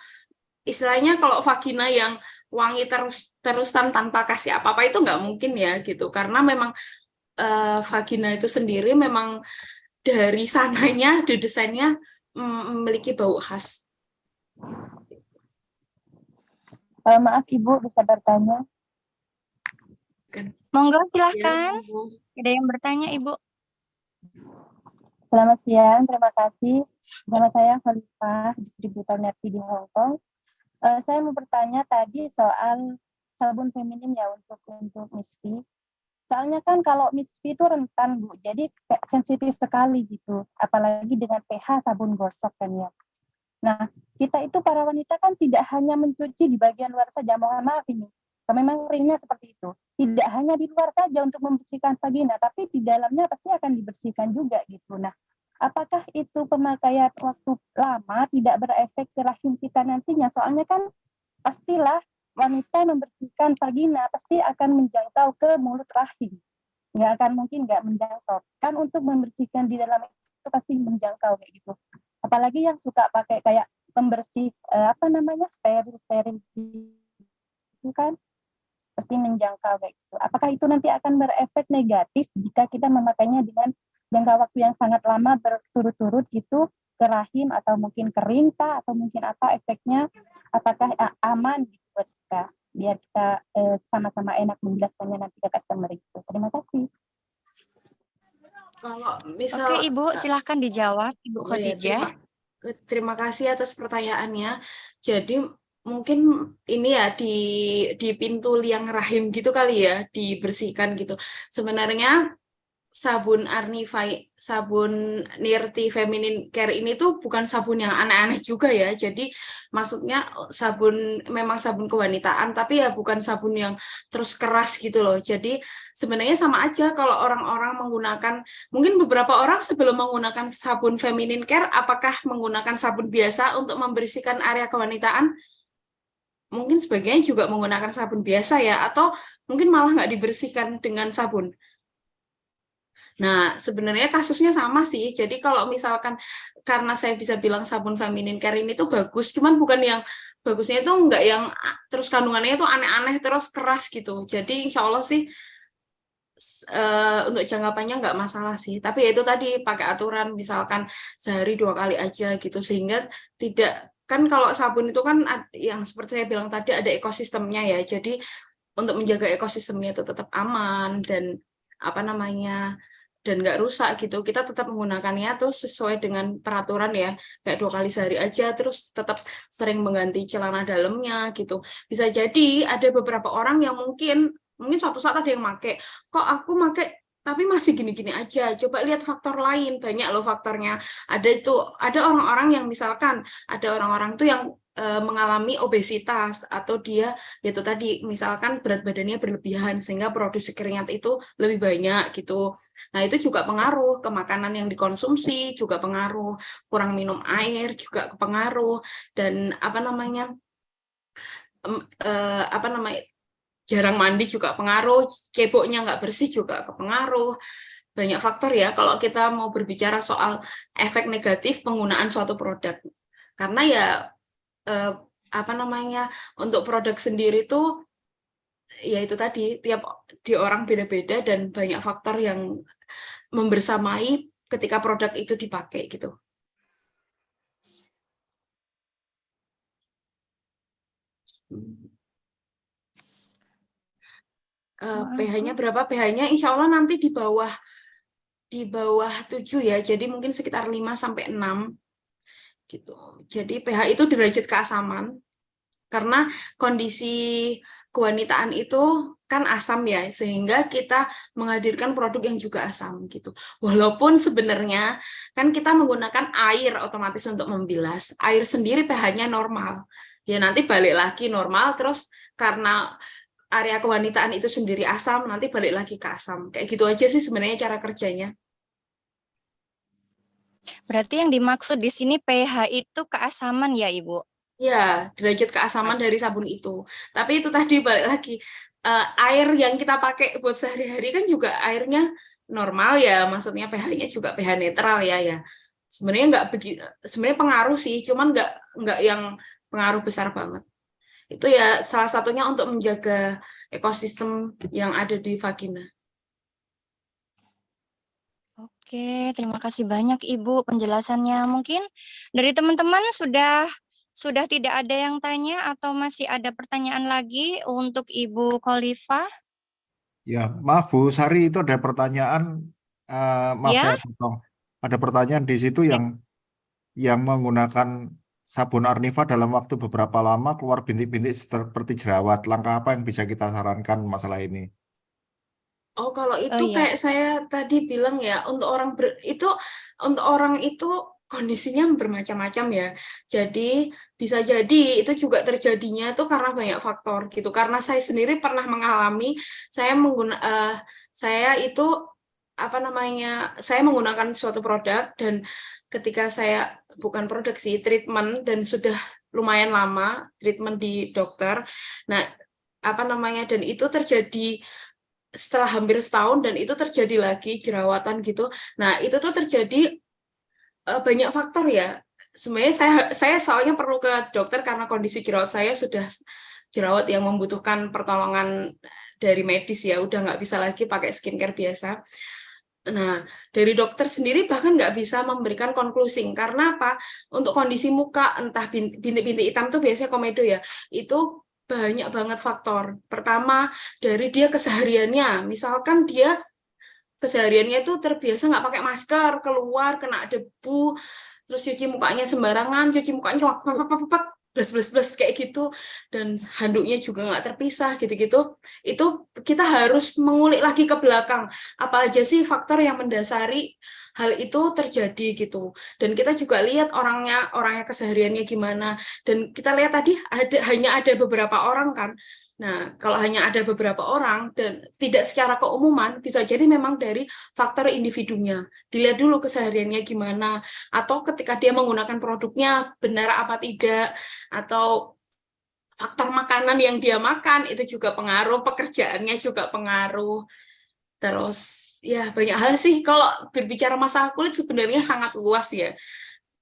istilahnya kalau vagina yang wangi terusan tanpa kasih apa-apa itu nggak mungkin ya gitu. Karena memang vagina itu sendiri memang dari sananya didesainnya memiliki bau khas. Maaf Ibu, bisa bertanya? Monggo silahkan. Ya, Ada yang bertanya Ibu? Selamat siang, terima kasih. Nama saya Khalifah, distributor Nerti di Hong Kong. Saya mau bertanya tadi soal sabun feminin ya untuk Miss V. Soalnya kan kalau Miss V itu rentan Bu, jadi sensitif sekali gitu. Apalagi dengan pH sabun gosok kan ya. Nah, kita itu para wanita kan tidak hanya mencuci di bagian luar saja, mohon maaf ini. Memang ringnya seperti itu. Tidak hanya di luar saja untuk membersihkan vagina, tapi di dalamnya pasti akan dibersihkan juga gitu. Nah, apakah itu pemakaian waktu lama tidak berefek ke rahim kita nantinya? Soalnya kan pastilah wanita membersihkan vagina pasti akan menjangkau ke mulut rahim. Nggak akan mungkin nggak menjangkau. Kan untuk membersihkan di dalam itu pasti menjangkau kayak gitu. Apalagi yang suka pakai kayak pembersih steril itu kan pasti menjangkau kayak gitu. Apakah itu nanti akan berefek negatif jika kita memakainya dengan jangka waktu yang sangat lama berturut-turut gitu ke rahim atau mungkin kering kah atau mungkin apa efeknya? Apakah aman gitu buat kita? Biar kita sama-sama enak menjelaskannya nanti ke customer itu. Terima kasih. Kalau misal, Oke Ibu, silahkan dijawab Ibu Khadijah. Terima kasih atas pertanyaannya. Jadi mungkin ini ya di pintu liang rahim gitu kali ya, dibersihkan gitu. Sebenarnya sabun sabun Nirti Feminine Care ini tuh bukan sabun yang aneh-aneh juga ya. Jadi maksudnya memang sabun kewanitaan, tapi ya bukan sabun yang terus keras gitu loh. Jadi sebenarnya sama aja kalau orang-orang menggunakan, mungkin beberapa orang sebelum menggunakan sabun Feminine Care, apakah menggunakan sabun biasa untuk membersihkan area kewanitaan? Mungkin sebagian juga menggunakan sabun biasa ya, atau mungkin malah nggak dibersihkan dengan sabun. Nah, sebenarnya kasusnya sama sih. Jadi kalau misalkan, karena saya bisa bilang sabun Feminine Care ini tuh bagus, cuman bukan yang bagusnya itu enggak yang terus kandungannya itu aneh-aneh terus keras gitu. Jadi insya Allah sih untuk jangka panjang nggak masalah sih. Tapi ya itu tadi pakai aturan, misalkan sehari 2 kali aja gitu, sehingga tidak, kan kalau sabun itu kan yang seperti saya bilang tadi ada ekosistemnya ya. Jadi untuk menjaga ekosistemnya itu tetap aman dan apa namanya, dan nggak rusak gitu, kita tetap menggunakannya tuh sesuai dengan peraturan ya, kayak 2 kali sehari aja, terus tetap sering mengganti celana dalamnya gitu. Bisa jadi ada beberapa orang yang mungkin suatu saat ada yang make, kok aku make tapi masih gini-gini aja. Coba lihat faktor lain, banyak loh faktornya. Ada orang-orang yang misalkan ada orang-orang tuh yang mengalami obesitas, atau dia yaitu tadi misalkan berat badannya berlebihan sehingga produksi keringat itu lebih banyak gitu. Nah, itu juga pengaruh ke makanan yang dikonsumsi, juga pengaruh, kurang minum air juga pengaruh, dan jarang mandi juga pengaruh, ceboknya nggak bersih juga kepengaruh. Banyak faktor ya kalau kita mau berbicara soal efek negatif penggunaan suatu produk. Karena ya untuk produk sendiri itu ya itu tadi, tiap di orang beda-beda dan banyak faktor yang membersamai ketika produk itu dipakai gitu. pH-nya berapa? pH-nya insya Allah nanti di bawah 7 ya, jadi mungkin sekitar 5-6 gitu. Jadi pH itu derajat keasaman, karena kondisi kewanitaan itu kan asam ya, sehingga kita menghadirkan produk yang juga asam gitu. Walaupun sebenarnya kan kita menggunakan air otomatis untuk membilas, air sendiri pH-nya normal. Ya nanti balik lagi normal, terus karena area kewanitaan itu sendiri asam, nanti balik lagi ke asam. Kayak gitu aja sih sebenarnya cara kerjanya. Berarti yang dimaksud di sini pH itu keasaman ya, Ibu? Ya, derajat keasaman dari sabun itu. Tapi itu tadi balik lagi, air yang kita pakai buat sehari-hari kan juga airnya normal ya, maksudnya pH-nya juga pH netral ya. Sebenarnya nggak begitu, sebenarnya pengaruh sih, cuman nggak yang pengaruh besar banget. Itu ya salah satunya untuk menjaga ekosistem yang ada di vagina. Oke, terima kasih banyak Ibu penjelasannya. Mungkin dari teman-teman sudah tidak ada yang tanya atau masih ada pertanyaan lagi untuk Ibu Khalifah? Ya, maaf Bu Sari, itu ada pertanyaan, maaf Ya? saya potong. Ada pertanyaan di situ yang menggunakan sabun Arniva dalam waktu beberapa lama keluar bintik-bintik seperti jerawat. Langkah apa yang bisa kita sarankan masalah ini? Oh, kalau itu iya. kayak saya tadi bilang ya, untuk orang itu kondisinya bermacam-macam ya. Jadi bisa jadi itu juga terjadinya itu karena banyak faktor gitu. Karena saya sendiri pernah mengalami, saya menggunakan suatu produk, dan ketika saya bukan produk sih, treatment, dan sudah lumayan lama treatment di dokter. Nah, dan itu terjadi setelah hampir setahun, dan itu terjadi lagi jerawatan gitu. Nah, itu tuh terjadi banyak faktor ya. Sebenarnya saya soalnya perlu ke dokter karena kondisi jerawat saya sudah jerawat yang membutuhkan pertolongan dari medis ya, udah nggak bisa lagi pakai skincare biasa. Nah, dari dokter sendiri bahkan nggak bisa memberikan konklusi. Karena apa? Untuk kondisi muka, entah bintik-bintik hitam tuh biasanya komedo ya, itu banyak banget faktor. Pertama, dari dia kesehariannya. Misalkan dia kesehariannya itu terbiasa nggak pakai masker, keluar, kena debu, terus cuci mukanya sembarangan, cuci mukanya cuma blus kayak gitu, dan handuknya juga nggak terpisah gitu-gitu. Itu kita harus mengulik lagi ke belakang, apa aja sih faktor yang mendasari hal itu terjadi gitu. Dan kita juga lihat orangnya kesehariannya gimana, dan kita lihat tadi hanya ada beberapa orang kan. Nah, kalau hanya ada beberapa orang dan tidak secara keumuman, bisa jadi memang dari faktor individunya. Dilihat dulu kesehariannya gimana, atau ketika dia menggunakan produknya benar apa tidak, atau faktor makanan yang dia makan itu juga pengaruh, pekerjaannya juga pengaruh. Terus ya banyak hal sih. Kalau berbicara masalah kulit sebenarnya sangat luas ya.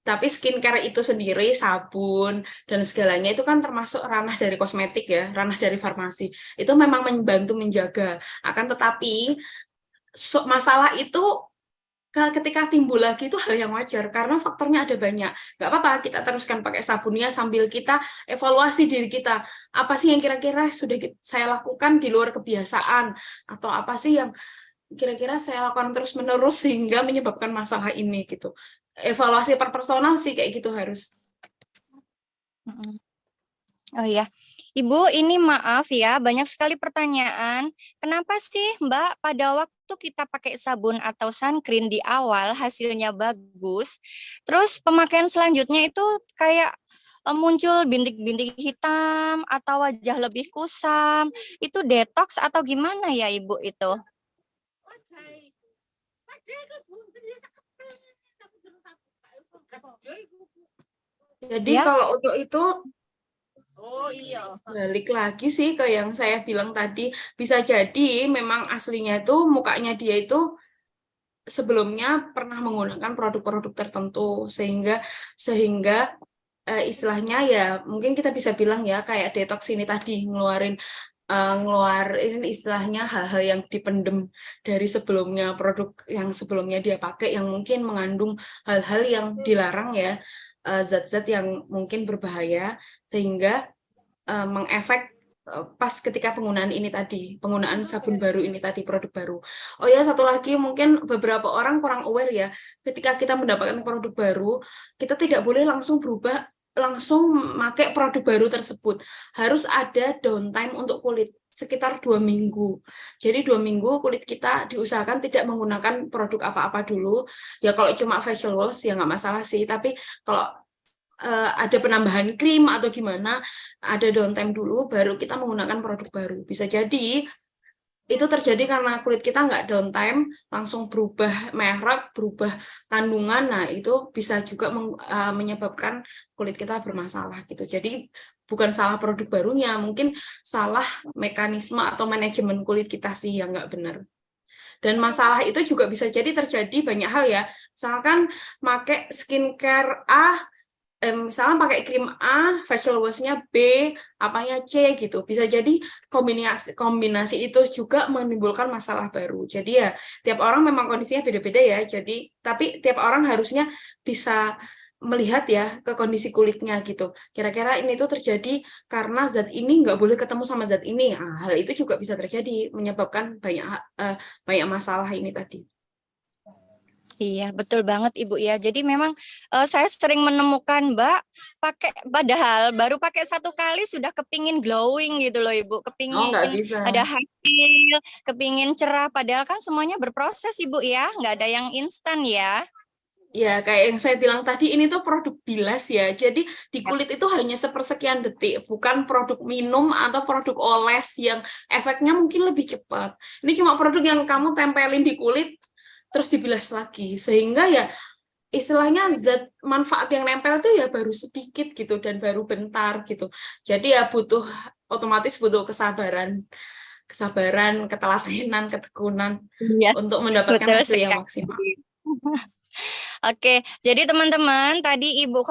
Tapi skincare itu sendiri, sabun, dan segalanya itu kan termasuk ranah dari kosmetik ya, ranah dari farmasi. Itu memang membantu menjaga. Akan tetapi, masalah itu ketika timbul lagi itu hal yang wajar, karena faktornya ada banyak. Nggak apa-apa, kita teruskan pakai sabunnya sambil kita evaluasi diri kita. Apa sih yang kira-kira sudah saya lakukan di luar kebiasaan? Atau apa sih yang kira-kira saya lakukan terus-menerus sehingga menyebabkan masalah ini gitu. Evaluasi per personal sih kayak gitu harus. Oh iya, Ibu, ini maaf ya, banyak sekali pertanyaan. Kenapa sih Mbak pada waktu kita pakai sabun atau sunscreen di awal hasilnya bagus, terus pemakaian selanjutnya itu kayak muncul bintik-bintik hitam atau wajah lebih kusam, itu detox atau gimana ya Ibu itu? Jadi Ya? kalau untuk itu balik lagi sih ke yang saya bilang tadi, bisa jadi memang aslinya itu mukanya dia itu sebelumnya pernah menggunakan produk-produk tertentu sehingga istilahnya ya mungkin kita bisa bilang ya kayak detox ini tadi ngeluarin istilahnya hal-hal yang dipendem dari sebelumnya, produk yang sebelumnya dia pakai yang mungkin mengandung hal-hal yang dilarang ya, zat-zat yang mungkin berbahaya sehingga mengefek pas ketika penggunaan sabun baru ini tadi, produk baru. Oh ya, satu lagi mungkin beberapa orang kurang aware ya, ketika kita mendapatkan produk baru, kita tidak boleh langsung pakai produk baru tersebut. Harus ada downtime untuk kulit sekitar 2 minggu. Jadi 2 minggu kulit kita diusahakan tidak menggunakan produk apa-apa dulu. Ya kalau cuma facial wash ya nggak masalah sih, tapi kalau ada penambahan krim atau gimana, ada downtime dulu, baru kita menggunakan produk baru. Bisa jadi itu terjadi karena kulit kita nggak downtime, langsung berubah merek, berubah kandungan, nah itu bisa juga menyebabkan kulit kita bermasalah gitu. Jadi bukan salah produk barunya, mungkin salah mekanisme atau manajemen kulit kita sih yang nggak benar. Dan masalah itu juga bisa jadi terjadi banyak hal ya, misalkan pakai skincare A, misalnya pakai krim A, facial wash-nya B, apanya C gitu. Bisa jadi kombinasi itu juga menimbulkan masalah baru. Jadi ya tiap orang memang kondisinya beda-beda ya. Jadi tapi tiap orang harusnya bisa melihat ya ke kondisi kulitnya gitu. Kira-kira ini tuh terjadi karena zat ini nggak boleh ketemu sama zat ini. Nah, hal itu juga bisa terjadi menyebabkan banyak masalah ini tadi. Iya, betul banget Ibu ya. Jadi memang saya sering menemukan Mbak padahal baru pakai 1 kali sudah kepingin glowing gitu loh Ibu, Oh, nggak kepingin bisa. ada hasil, kepingin cerah. Padahal kan semuanya berproses Ibu ya, nggak ada yang instan ya. Ya, kayak yang saya bilang tadi, ini tuh produk bilas ya. Jadi di kulit itu hanya sepersekian detik, bukan produk minum atau produk oles yang efeknya mungkin lebih cepat. Ini cuma produk yang kamu tempelin di kulit, terus dibilas lagi. Sehingga ya istilahnya zat manfaat yang nempel itu ya baru sedikit gitu dan baru bentar gitu. Jadi ya otomatis butuh kesabaran, ketelatenan, ketekunan Iya, untuk mendapatkan betul hasil yang sekali. maksimal. Oke, jadi teman-teman tadi Ibu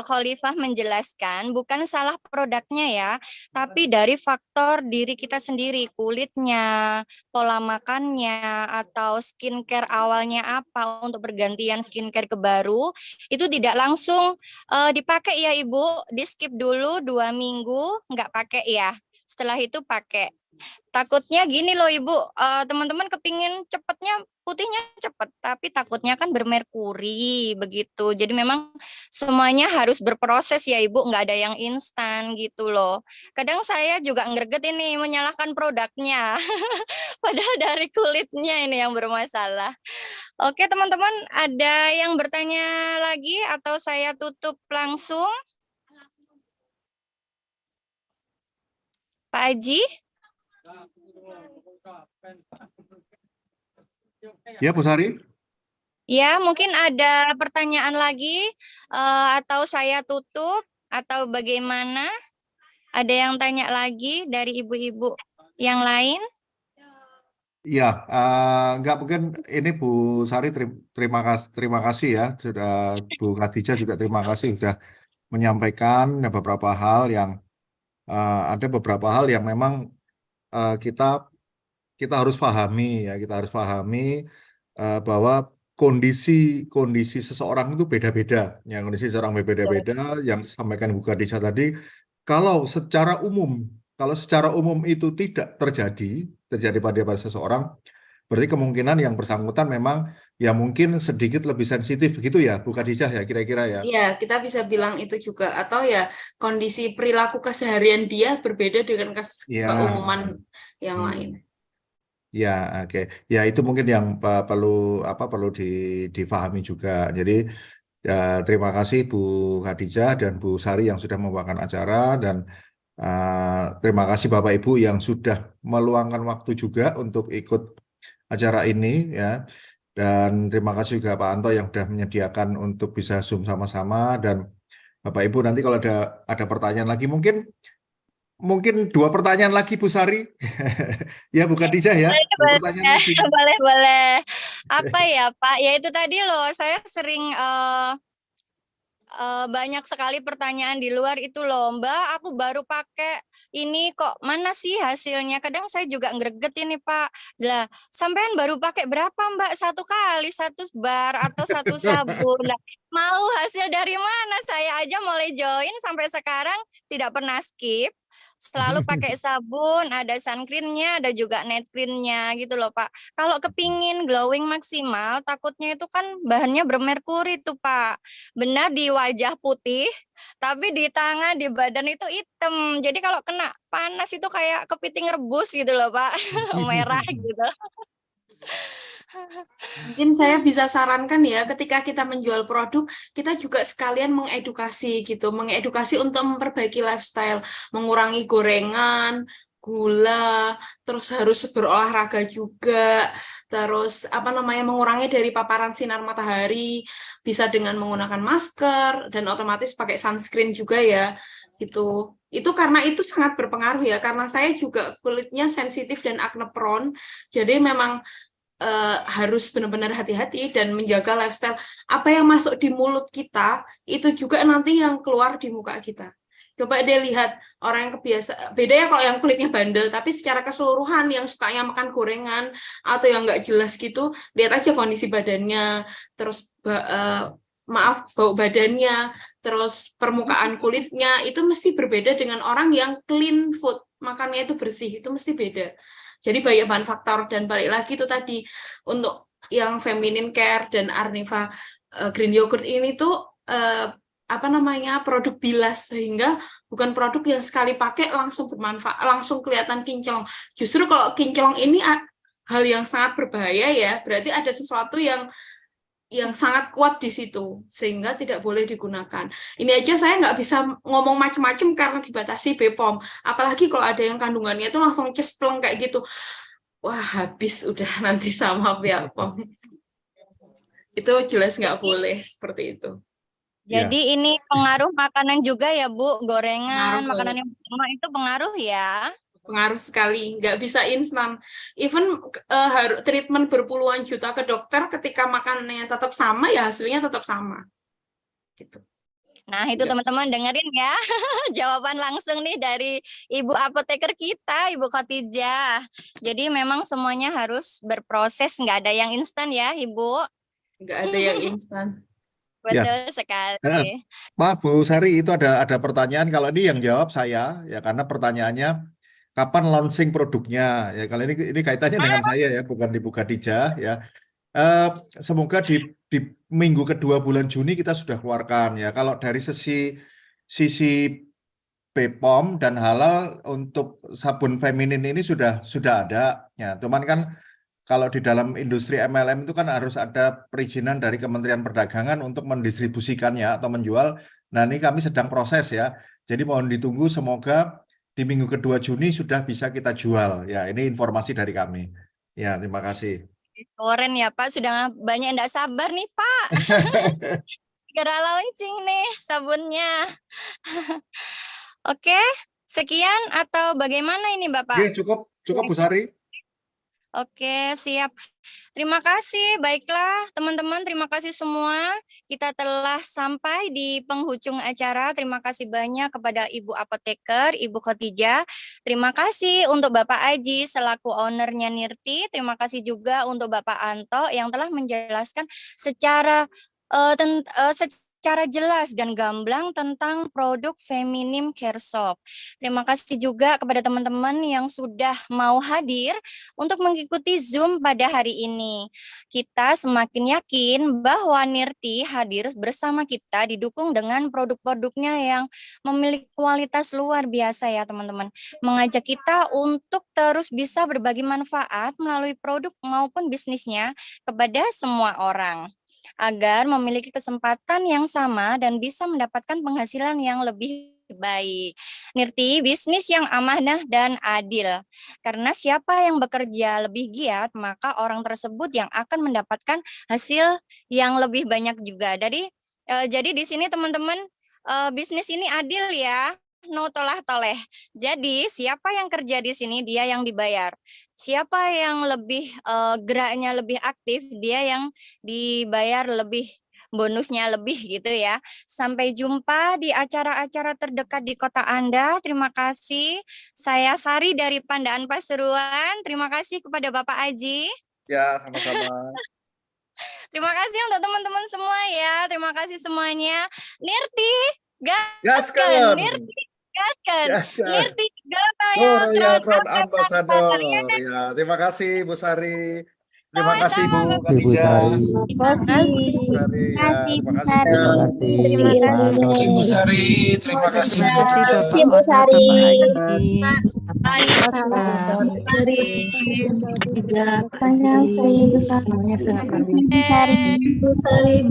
Khalifah menjelaskan bukan salah produknya ya, tapi dari faktor diri kita sendiri, kulitnya, pola makannya, atau skincare awalnya apa untuk bergantian skincare ke baru, itu tidak langsung dipakai ya Ibu, di skip dulu 2 minggu, nggak pakai ya, setelah itu pakai. Takutnya gini loh Ibu, teman-teman kepingin cepetnya putihnya cepet, tapi takutnya kan bermerkuri begitu. Jadi memang semuanya harus berproses ya Ibu, nggak ada yang instan gitu loh. Kadang saya juga ngerget ini menyalahkan produknya, padahal dari kulitnya ini yang bermasalah. Oke teman-teman, ada yang bertanya lagi atau saya tutup langsung? Pak Aji? Ya, Bu Sari. Ya, mungkin ada pertanyaan lagi atau saya tutup atau bagaimana? Ada yang tanya lagi dari ibu-ibu yang lain? Ya, nggak mungkin ini Bu Sari terima kasih ya sudah, Bu Khadijah juga terima kasih sudah menyampaikan beberapa hal yang ada beberapa hal yang memang kita harus pahami ya, kita harus pahami bahwa kondisi seseorang itu beda-beda. Yang kondisi seseorang berbeda-beda, yang disampaikan Bu Khadijah tadi, kalau secara umum itu tidak terjadi pada seseorang, Berarti kemungkinan yang bersangkutan memang ya mungkin sedikit lebih sensitif begitu ya, Bu Khadijah ya kira-kira ya. Iya, kita bisa bilang itu juga. Atau ya kondisi perilaku keseharian dia berbeda dengan Iya. keumuman yang Hmm. lain. Ya, oke. Ya itu mungkin yang perlu difahami juga. Jadi ya, terima kasih Bu Khadijah dan Bu Sari yang sudah membawakan acara dan terima kasih Bapak Ibu yang sudah meluangkan waktu juga untuk ikut acara ini ya. Dan terima kasih juga Pak Anto yang sudah menyediakan untuk bisa Zoom sama-sama dan Bapak Ibu nanti kalau ada pertanyaan lagi mungkin 2 pertanyaan lagi Bu Sari. Ya Bu Khadijah ya. 2 pertanyaan lagi. Boleh. Apa ya Pak? Ya itu tadi loh, saya sering banyak sekali pertanyaan di luar itu loh, Mbak, aku baru pakai ini kok mana sih hasilnya? Kadang saya juga greget ini Pak. Lah, sampean baru pakai berapa Mbak? 1 kali 1 bar atau 1 sabun. Lah, mau hasil dari mana? Saya aja mulai join sampai sekarang tidak pernah skip. Selalu pakai sabun, ada sun cream-nya, ada juga night cream-nya gitu loh Pak. Kalau kepingin glowing maksimal, takutnya itu kan bahannya bermerkuri tuh Pak. Benar di wajah putih, tapi di tangan, di badan itu hitam. Jadi kalau kena panas itu kayak kepiting rebus gitu loh Pak, merah gitu. Mungkin saya bisa sarankan ya, ketika kita menjual produk, kita juga sekalian mengedukasi gitu, mengedukasi untuk memperbaiki lifestyle, mengurangi gorengan, gula, terus harus berolahraga juga, terus mengurangi dari paparan sinar matahari, bisa dengan menggunakan masker dan otomatis pakai sunscreen juga ya, gitu. Itu karena itu sangat berpengaruh ya, karena saya juga kulitnya sensitif dan acne prone, jadi memang harus benar-benar hati-hati dan menjaga lifestyle. Apa yang masuk di mulut kita, itu juga nanti yang keluar di muka kita. Coba deh lihat orang yang kebiasa, beda ya kalau yang kulitnya bandel, tapi secara keseluruhan yang sukanya makan gorengan atau yang nggak jelas gitu, lihat aja kondisi badannya, terus bau badannya, terus permukaan kulitnya, itu mesti berbeda dengan orang yang clean food, makannya itu bersih, itu mesti beda. Jadi banyak bahan faktor dan balik lagi itu tadi untuk yang feminine care dan Arniva green yogurt ini tuh produk bilas sehingga bukan produk yang sekali pakai langsung bermanfaat, langsung kelihatan kinclong. Justru kalau kinclong ini hal yang sangat berbahaya ya, berarti ada sesuatu yang sangat kuat di situ sehingga tidak boleh digunakan. Ini aja saya nggak bisa ngomong macam-macam karena dibatasi BPOM. Apalagi kalau ada yang kandungannya itu langsung cespleng kayak gitu. Wah, habis udah nanti sama pihak POM. Itu jelas nggak boleh seperti itu. Jadi ini pengaruh makanan juga ya Bu, gorengan, Pengaruh makanan yang pertama itu pengaruh ya. Pengaruh sekali, nggak bisa instan. Even treatment berpuluhan juta ke dokter, ketika makanannya tetap sama, ya hasilnya tetap sama. Gitu. Nah itu teman-teman dengerin ya, jawaban langsung nih dari Ibu apoteker kita, Ibu Khadijah. Jadi memang semuanya harus berproses, nggak ada yang instan ya Ibu. Nggak ada yang instan. Betul sekali. Maaf Bu Sari, itu ada pertanyaan. Kalau ini yang jawab saya, ya karena pertanyaannya kapan launching produknya? Ya kalau ini kaitannya dengan saya ya, bukan di Bu Khadijah ya. Semoga di minggu kedua bulan Juni kita sudah keluarkan ya. Kalau dari sisi BPOM dan halal untuk sabun feminin ini sudah ada ya. Cuman kan kalau di dalam industri MLM itu kan harus ada perizinan dari Kementerian Perdagangan untuk mendistribusikannya atau menjual. Nah ini kami sedang proses ya. Jadi mohon ditunggu, semoga di minggu kedua Juni sudah bisa kita jual. Ya ini informasi dari kami. Ya terima kasih. Keren ya Pak, sudah banyak yang tidak sabar nih Pak. Segera launching nih sabunnya. Oke, sekian atau bagaimana ini Bapak? Oke, cukup Bu Sari. Oke, siap. Terima kasih. Baiklah, teman-teman, terima kasih semua. Kita telah sampai di penghujung acara. Terima kasih banyak kepada Ibu Apoteker, Ibu Khadijah. Terima kasih untuk Bapak Aji selaku ownernya Nirti. Terima kasih juga untuk Bapak Anto yang telah menjelaskan secara secara jelas dan gamblang tentang produk Feminim Care Shop. Terima kasih juga kepada teman-teman yang sudah mau hadir untuk mengikuti Zoom pada hari ini. Kita semakin yakin bahwa Nirti hadir bersama kita didukung dengan produk-produknya yang memiliki kualitas luar biasa ya teman-teman. Mengajak kita untuk terus bisa berbagi manfaat melalui produk maupun bisnisnya kepada semua orang agar memiliki kesempatan yang sama dan bisa mendapatkan penghasilan yang lebih baik. Nirti, bisnis yang amanah dan adil. Karena siapa yang bekerja lebih giat, maka orang tersebut yang akan mendapatkan hasil yang lebih banyak juga. Jadi di sini teman-teman, bisnis ini adil ya. No tolah-toleh. Jadi siapa yang kerja di sini dia yang dibayar. Siapa yang lebih geraknya lebih aktif dia yang dibayar lebih, bonusnya lebih gitu ya. Sampai jumpa di acara-acara terdekat di kota Anda. Terima kasih. Saya Sari dari Pandaan Pasuruan. Terima kasih kepada Bapak Aji. Ya, sama-sama. Terima kasih untuk teman-teman semua ya. Terima kasih semuanya. Nirti, gaskan. Gaskan. Nirti, gaskan. Gaskan. Nirti, Oh ya, Crown Ambassador. Ya, terima kasih Bu Sari. Terima kasih Bu Khadijah. Terima kasih. Bu Sari, ya, terima kasih. Terima kasih Bu Sari, terima kasih Bu Khadijah. Bu Sari. Terima kasih. Bu Sari.